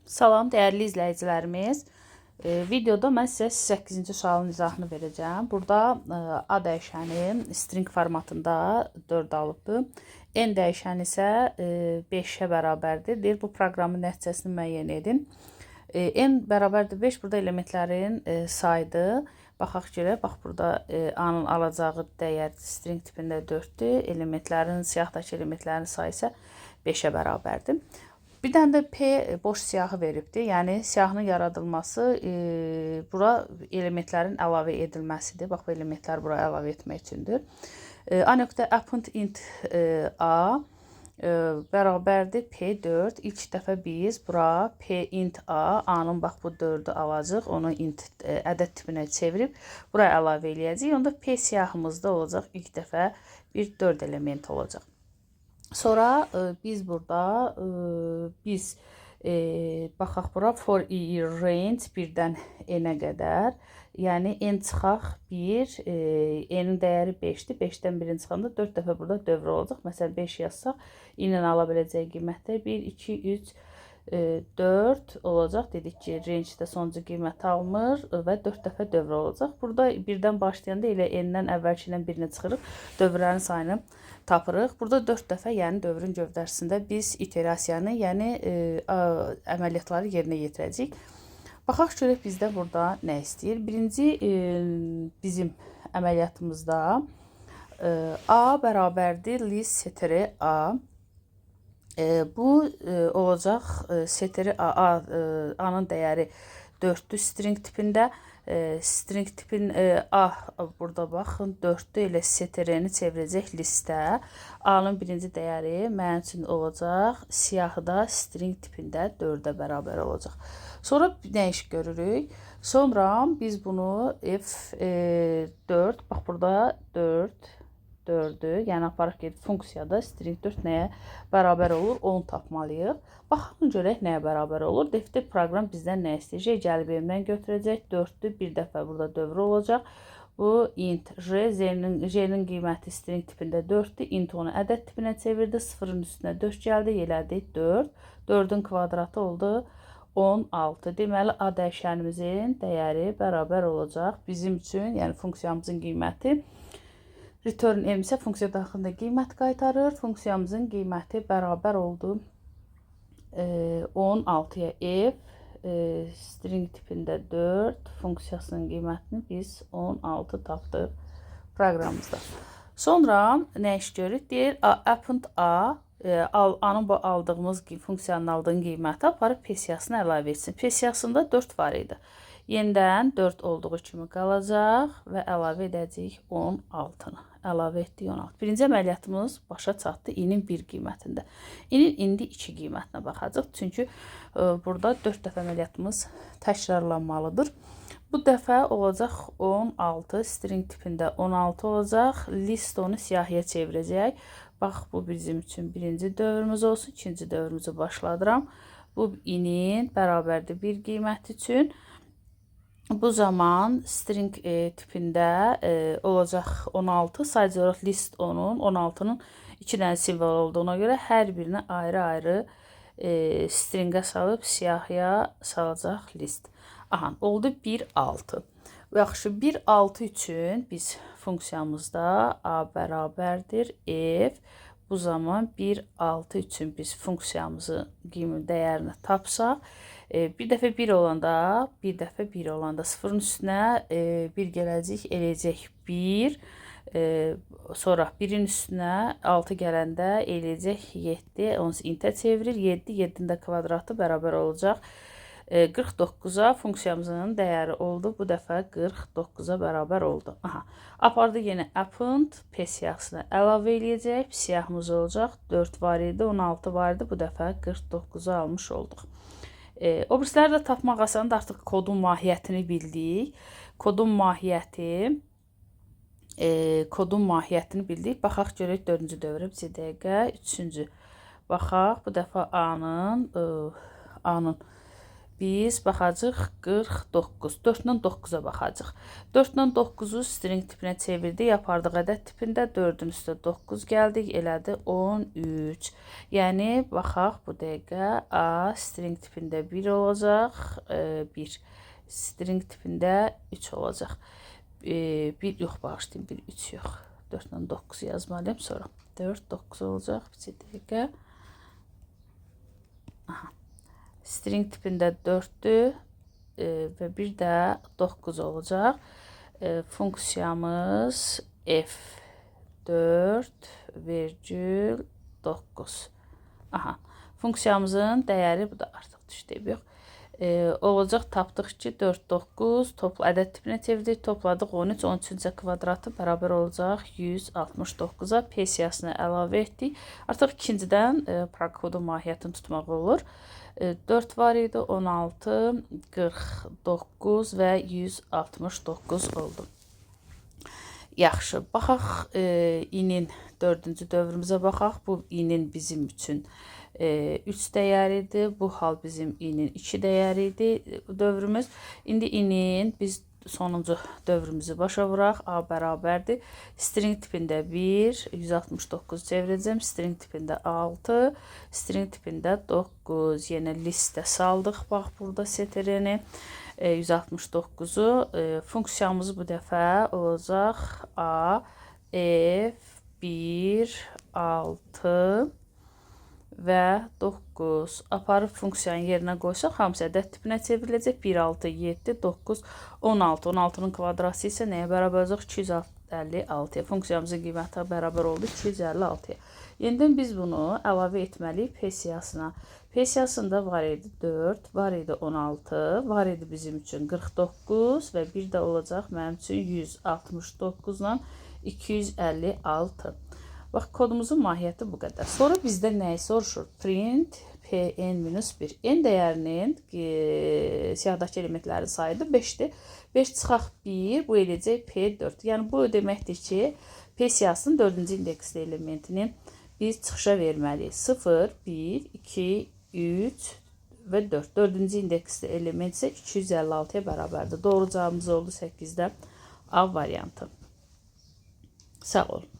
Salam, dəyərli izləyicilərimiz. Videoda mən sizə 8-ci sualın izahını verəcəm. Burada A dəyişəni string formatında 4 alıbdır. N dəyişəni isə 5-ə bərabərdir. Deyir, bu proqramın nəticəsini müəyyən edin. N bərabərdir 5, burada elementlərin sayıdır. Baxaq görək, bax burada A-nın alacağı dəyər string tipində 4-dür. Elementlərin, siyahıdakı elementlərin sayı isə 5-ə bərabərdir. Bir dənə də P boş siyahı veribdir. Yəni siyahının yaradılması bura elementlərin əlavə edilməsidir. Bax bu elementləri bura əlavə etmək üçündür. A.append int A bərabərdir P4. İlk dəfə biz bura P int A, A-nın bax bu 4-ü alacaq, onu int ədəd tipinə çevirib bura əlavə eləyəcəyik. Onda P siyahımızda olacaq ilk dəfə bir 4 element olacaq. Sonra biz burada baxaq bura for i range 1-dən n-ə qədər. Yəni n çıxaq 1, n-in dəyəri 5-dir. 5-dən 1-in çıxanda 4 dəfə burada dövr olacaq. Məsələn 5 yazsaq, i-nin ala biləcəyi qiymətdə 1, 2, 3, 4 olacaq. Dedik ki, range-də sonuncu qiymət almır və 4 dəfə dövr olacaq. Burada 1-dən başlayanda elə n-dən əvvəlkindən birini çıxırıq. Dövrlərin sayını tapırıq. Burada 4 dəfə, yəni dövrün gövdəsində biz iterasiyanı, yəni əməliyyatları yerinə yetirəcəyik. Baxaq görək bizdə burada nə istəyir. Birinci bizim əməliyyatımızda A bərabərdir list seteri A. Bu olacaq seteri A-nın dəyəri 4-dür string tipində. String tipin A burada baxın 4-dür, elə seterini çevirəcək listə. A-nın birinci dəyəri mənim üçün olacaq siyahıda string tipində 4-ə bərabər olacaq. Sonra nə iş görürük? Sonra biz bunu F4, bax burada 4'ü, yəni aparaq gedib funksiyada string 4 nəyə bərabər olur? 10 tapmalıyıq. Baxın görək nəyə bərabər olur. Defdə proqram bizdən nə istəyəcək? Gəlib M-dən götürəcək. 4'dür, bir dəfə burada dövr olacaq. Bu int J, J-nin qiyməti string tipində 4'dür. Int onu ədəd tipinə çevirdi. 0-ın üstünə 4 gəldi. Elədik 4. 4'ün kvadratı oldu 16. Deməli, A dəyişənimizin dəyəri bərabər olacaq. Bizim üçün, yəni funksiyamızın qiyməti return m isə funksiya daxilində qiymət qaytarır. Funksiyamızın qiyməti bərabər oldu 16-ya f string tipində 4 funksiyasının qiymətini biz 16 tapdıq proqramımızda. Sonra nə iş görürük? Deyir append A, A-nın bu aldığımız funksiyanın aldığın qiyməti aparıb P siyahısına əlavə etsin. P siyahısında 4 var idi. Yenidən 4 olduğu kimi qalacaq və əlavə edəcəyik 16-nı. Əlavə etdik 16. Birinci əməliyyatımız başa çatdı i-nin 1 qiymətində. I-nin indi 2 qiymətinə baxacaq. Çünki burada 4 dəfə əməliyyatımız təkrarlanmalıdır. Bu dəfə olacaq 16, string tipində 16 olacaq. List onu siyahıya çevirəcək. Bax, bu bizim üçün birinci dövrümüz olsun. İkinci dövrümüzü başladıram. Bu i-nin bərabərdir 1 qiyməti üçün. Bu zaman string tipində olacaq 16. Sadəcə olaraq list onun 16'nın 2 dənə simvol olduğuna görə hər birini ayrı-ayrı stringə salıb siyahıya salacaq list. Aha, oldu 1-6. Yaxşı, 1-6 üçün biz funksiyamızda A bərabərdir F. Bu zaman 1-6 üçün biz funksiyamızın dəyərini tapsaq, bir dəfə 1 olanda, 0-ın üstünə 1 gələcək, eləyəcək 1. Sonra 1-in üstünə 6 gələndə eləyəcək 7. Onu intə çevirir. 7'nin də kvadratı bərabər olacaq 49'a. Funksiyamızın dəyəri oldu. Bu dəfə 49'a bərabər oldu. Aha. Apardı yenə append P siyahısına əlavə eləyəcək. Siyahımız olacaq. 4 var idi, 16 var idi. Bu dəfə 49'u almış olduq. O birisləri də tapmaq asandır. Artıq kodun mahiyyətini bildik. Kodun mahiyyətini bildik. Baxaq görək 4-cü dövrə bir dəqiqə. 3-cü. Baxaq bu dəfə A-nın biz baxacağıq 49. 4-dən 9-a baxacağıq. 4-dən 9-u string tipinə çevirdik, apardıq ədəd tipində. 4-ün üstə 9 gəldik, elədi 13. Yəni, baxaq bu dəqiqə A string tipində 1 olacaq, 1. String tipində 3 olacaq. 1 yox, bağışlayın, 1, 3 yox. 4-dən 9 yazmalıyım, sonra 4, 9 olacaq, bir dəqiqə. Aha. String tipində 4'dür və bir də 9 olacaq. Funksiyamız f4 virgül 9. Aha. Funksiyamızın dəyəri bu da artıq düşdü, yox. Olacaq, tapdıq ki 4, 9, ədəd tipinə çevirdik, topladıq 13, 13-cə kvadratı bərabər olacaq 169-a, P siyahısını əlavə etdik. Artıq ikincidən kodun mahiyyətini tutmaq olur. 4 var idi, 16, 49 və 169 oldu. Yaxşı, baxaq inin 4-cü dövrümüzə baxaq. Bu inin bizim üçün 3 dəyəridir. Bu hal bizim inin 2 dəyəridir dövrümüz. İndi inin biz sonuncu dövrümüzü başa vuraq. A bərabərdir. String tipində 1, 169 çevirəcəm. String tipində 6, string tipində 9. Yenə listə saldıq. Bax, burada seterini. 169'u. Funksiyamız bu dəfə olacaq A, F1, 6 və 9. Aparıb funksiyanın yerinə qoysaq, hamısı ədəd tipinə çevriləcək. 1, 6, 7, 9, 16. 16'nın kvadratı isə nəyə bərabər olacaq? 256'ya. Funksiyamızın qiyməti bərabər oldu 256'ya. Yenidən biz bunu əlavə etməliyik P siyahısına. P siyahısında var idi 4, var idi 16, var idi bizim üçün 49 və bir də olacaq mənim üçün 169 ilə 256. Bax, kodumuzun mahiyyəti bu qədər. Sonra bizdə nəyi soruşur? Print Pn-1. N dəyərinin siyahdakı elementlərin sayıdır 5'dir. 5 çıxaq 1, bu eləyəcək P4. Yəni, bu deməkdir ki, P siyahısının 4-cü indeksli elementinin biz çıxışa verməliyik. 0, 1, 2, 3 və 4. 4-cü indeksli element isə 256'ya bərabərdir. Doğru cavabımız oldu 8'də A variantı. Sağ olun.